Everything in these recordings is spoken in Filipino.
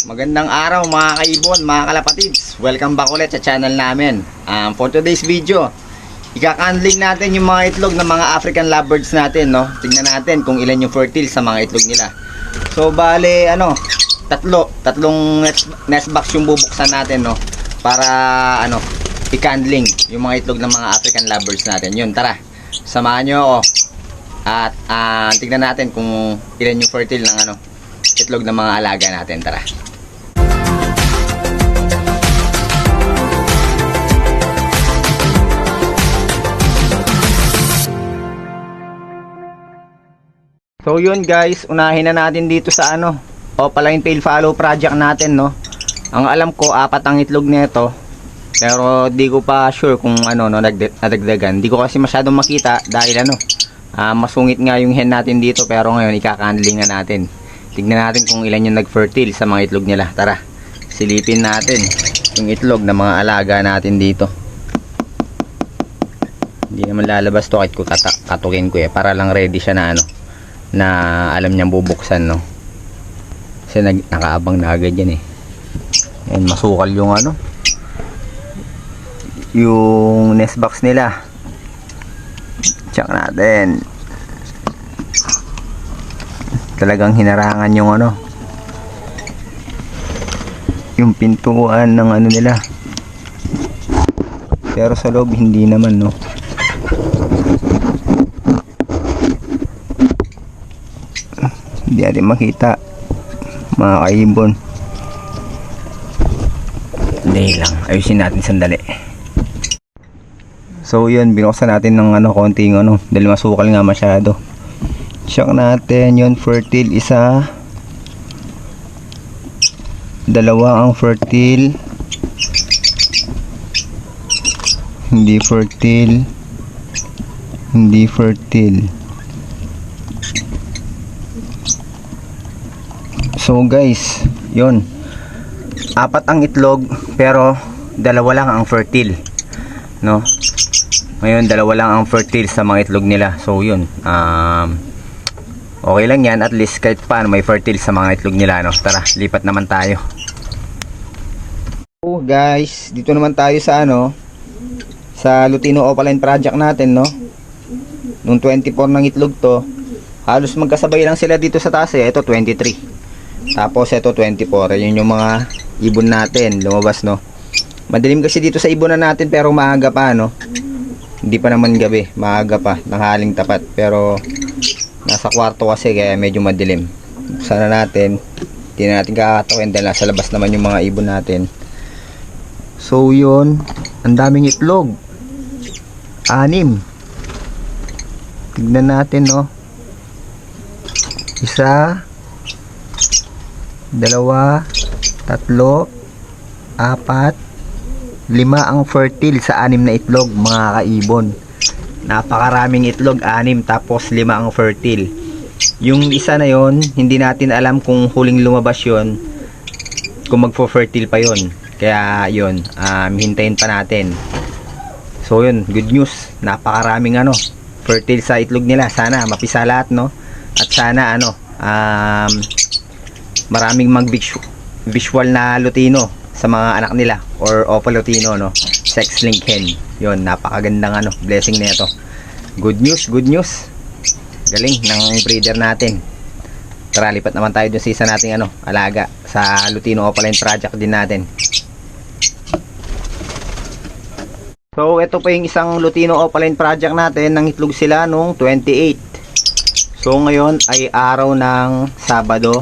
Magandang araw mga kaibon, mga kalapatids. Welcome back ulit sa channel namin. For today's video, ika-handling natin yung mga itlog ng mga African lovebirds natin, no? Tingnan natin kung ilan yung fertile sa mga itlog nila. So bale, tatlong nest box yung bubuksan natin, no? Para i-handling yung mga itlog ng mga African lovebirds natin. Yun, tara. Samahan nyo ako. At tingnan natin kung ilan yung fertile ng itlog ng mga alaga natin. Tara. So yun guys, unahin na natin dito sa Opaline Tail Fallow project natin, no. Ang alam ko 4 ang itlog nito. Pero di ko pa sure kung nadagdagan. Di ko kasi masyadong makita dahil masungit nga yung hen natin dito, pero ngayon ikaka-handling na natin. Tignan natin kung ilan yung nag-fertile sa mga itlog nila. Tara, silipin natin yung itlog ng mga alaga natin dito. Hindi naman lalabas to kahit ko katukin ko para lang ready siya na alam niyang bubuksan, no. Kasi nakaabang na agad yan and masukal yung yung nest box nila. Check natin. Talagang hinarangan yung pintuan ng nila, pero sa loob hindi naman, no. Hindi natin makita mga kaibon. Hindi lang, ayusin natin sandali. So yun, binuksan natin ng konting dahil masukal nga masyado. Check natin yun, fertile isa, dalawa ang fertile, hindi fertile. So guys, yun, 4 ang itlog pero 2 lang ang fertile, no. Ngayon 2 lang ang fertile sa mga itlog nila. So yun, okay lang yan, at least kahit paano may fertile sa mga itlog nila, no. Tara, lipat naman tayo. So guys, dito naman tayo sa sa Lutino Opaline project natin, no. Nung 24 ng itlog to, halos magkasabay lang sila dito sa taas. Ito 23. Tapos ito 24. Yun yung mga ibon natin lumabas, no. Madilim kasi dito sa ibonan natin pero maaga pa, no. Hindi pa naman gabi, maaga pa, nanghaling tapat, pero nasa kwarto kasi kaya medyo madilim. Sana natin, hindi na natin kakatawin dahil nasa labas naman yung mga ibon natin. So yun, ang daming itlog, 6. Tignan natin, no. 1, 2, 3, 4, 5 ang fertile sa 6 na itlog, mga kaibon. Napakaraming itlog, 6, tapos 5 ang fertile. Yung isa na yon, hindi natin alam kung huling lumabas yon, kung magfo-fertile pa yon. Kaya yun, hintayin pa natin. So yun, good news, napakaraming fertile sa itlog nila. Sana mapisa lahat, no. At sana maraming visual na Lutino sa mga anak nila, or Opa Lutino, no, sex link hen. Yun, napakagandang blessing nito. Good news. Galing ng breeder natin. Tara, lipat naman tayo dun sa isa nating alaga sa Lutino Opaline project din natin. So ito pa yung isang Lutino Opaline project natin. Nang itlog sila nung 28. So ngayon ay araw ng Sabado,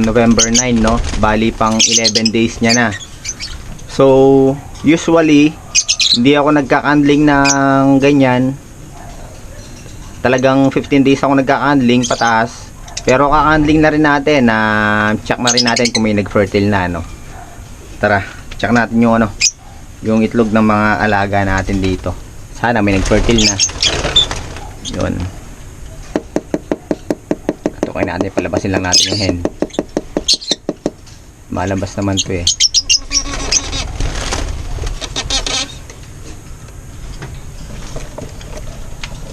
November 9, no. Bali pang 11 days niya na. So usually hindi ako nagka-handling ng ganyan. Talagang 15 days ako nagka-handling pataas. Pero ka-handling na rin natin, check na rin natin kung may nag-fertile na, no. Tara, check natin yung itlog ng mga alaga natin dito. Sana may nag-fertile na. Yun. Ito kayo natin, palabasin lang natin yung hen. Malabas naman to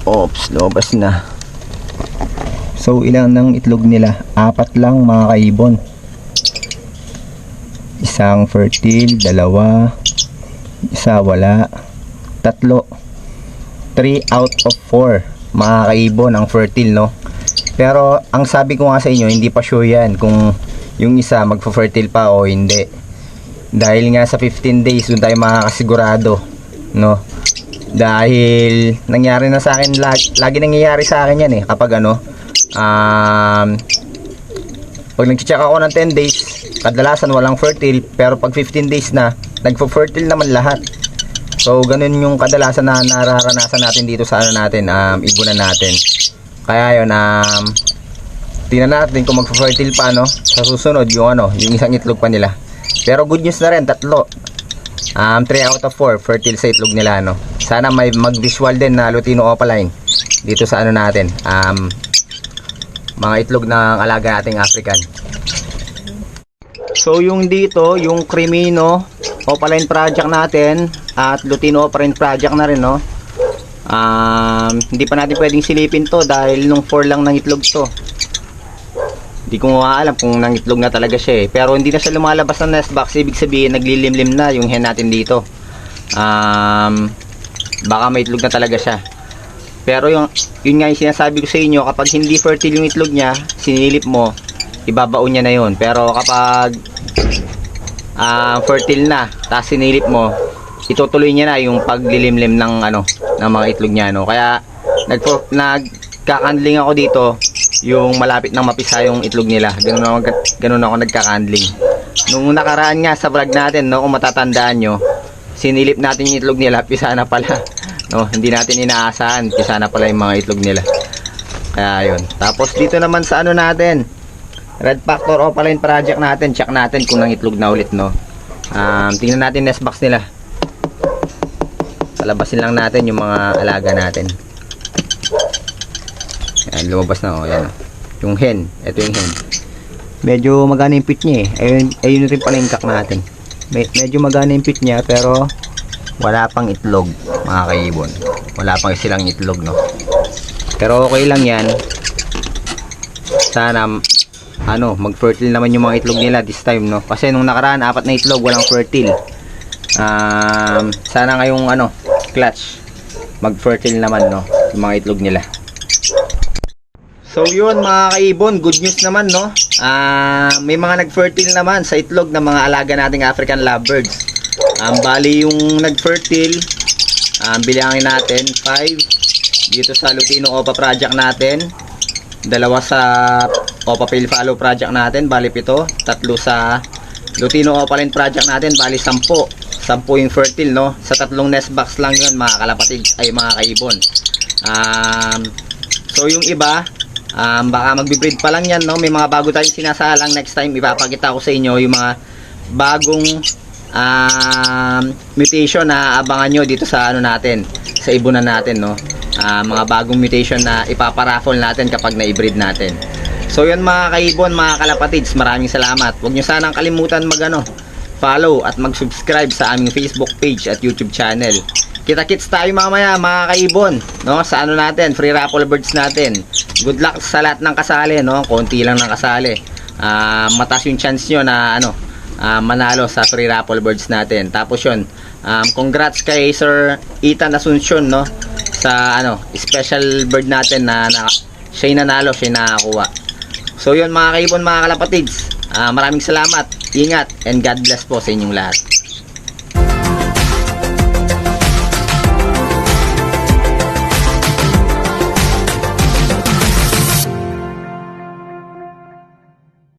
Oops, lumabas na. So ilang ng itlog nila? 4 lang, mga kaibon. isang fertile, dalawa, isa wala, tatlo, 3 out of 4 mga kaibon ang fertile, no? Pero ang sabi ko nga sa inyo, hindi pa sure yan kung yung isa magpo-fertile pa o hindi, dahil nga sa 15 days doon tayo makakasigurado, no? Dahil nangyari na sa akin, lagi nangyayari sa akin yan eh, kapag ano, pag nag-check ako ng 10 days, kadalasan walang fertile, pero pag 15 days na, nagpo-fertile naman lahat. So ganun yung kadalasan na nararanasan natin dito sa ano natin, ibunan natin. Kaya yun, tingnan natin kung magpo-fertile pa, no, sa susunod yung ano, yung isang itlog pa nila. Pero good news na rin, tatlo, 3 out of 4 fertile sa itlog nila, no. Sana may mag-visual din na Lutino Opaline dito sa ano natin, mga itlog ng alaga nating African. So yung dito, yung Crimino Opaline project natin at Lutino Opaline project na rin, no. Hindi pa natin pwedeng silipin to dahil nung 4 lang ng itlog to. Hindi ko alam kung nang itlog na talaga siya eh. Pero hindi na siya lumalabas ng nest box, ibig sabihin naglilimlim na yung hen natin dito. Baka may itlog na talaga siya. Pero yun nga yung sinasabi ko sa inyo, kapag hindi fertile yung itlog niya, sinilip mo, ibabaon niya na yun. Pero kapag fertile na, tapos sinilip mo, itutuloy niya na yung paglilimlim ng ano, ng mga itlog niya, no. Kaya nagkakandling ako dito yung malapit nang mapisa yung itlog nila. Ganun ako nagkakandling. Nung nakaraan nga sa vlog natin, no, kung matatandaan nyo, sinilip natin yung itlog nila, pisa na pala, no. Hindi natin inaasahan, pisa na pala yung mga itlog nila. Kaya yun. Tapos dito naman sa ano natin, Red Factor Opaline project natin, check natin kung nang itlog na ulit, no. Tingnan natin nest box nila. Palabasin lang natin yung mga alaga natin. Ayan, lumabas na, oh, yan, oh. Yung hen, ito yung hen. Medyo magana yung pit niya eh. Ayun rin pala yung kak natin. Medyo magana yung pit niya, pero wala pang itlog, mga kaibon. Wala pang silang itlog, no. Pero okay lang yan. Sana ano, mag-fertile naman yung mga itlog nila this time, no. Kasi nung nakaraan, 4 na itlog, walang fertile. Sana ngayong ano, clutch, mag-fertile naman, no, yung mga itlog nila. So yun mga kaibon, good news naman, no. May mga nag-fertile naman sa itlog ng mga alaga nating African lovebirds. Bali yung nag-fertile, bilangin natin 5 dito sa Lutino Opa project natin, 2 sa Opa Pale Follow project natin, bali 7, 3 sa Lutino Opaline project natin, bali 10 yung fertile, no. Sa 3 nest box lang yun, mga kalapatid, ay mga kaibon. So yung iba, baka magbe-breed pa lang yan, no. May mga bago tayong sinasalang. Next time ipapakita ko sa inyo yung mga bagong mutation na abangan nyo dito sa ano natin, sa ibunan natin, no. Mga bagong mutation na ipaparaffle natin kapag na-breed natin. So yun mga kaibon, mga kalapatids, maraming salamat. Huwag nyo sanang kalimutan follow at mag-subscribe sa aming Facebook page at YouTube channel. Kita-kits tayo mamaya mga kaibon, no, sa ano natin, free raffle birds natin. Good luck sa lahat ng kasali, no. Konti lang ng kasali. Mataas yung chance nyo na ano, manalo sa free raffle birds natin. Tapos yun, congrats kay Sir Ethan Asuncion, no, sa ano, special bird natin na siya nanalo, siya nakakuha. So yun mga kaibon, mga kalapatids, maraming salamat, ingat, and God bless po sa inyong lahat.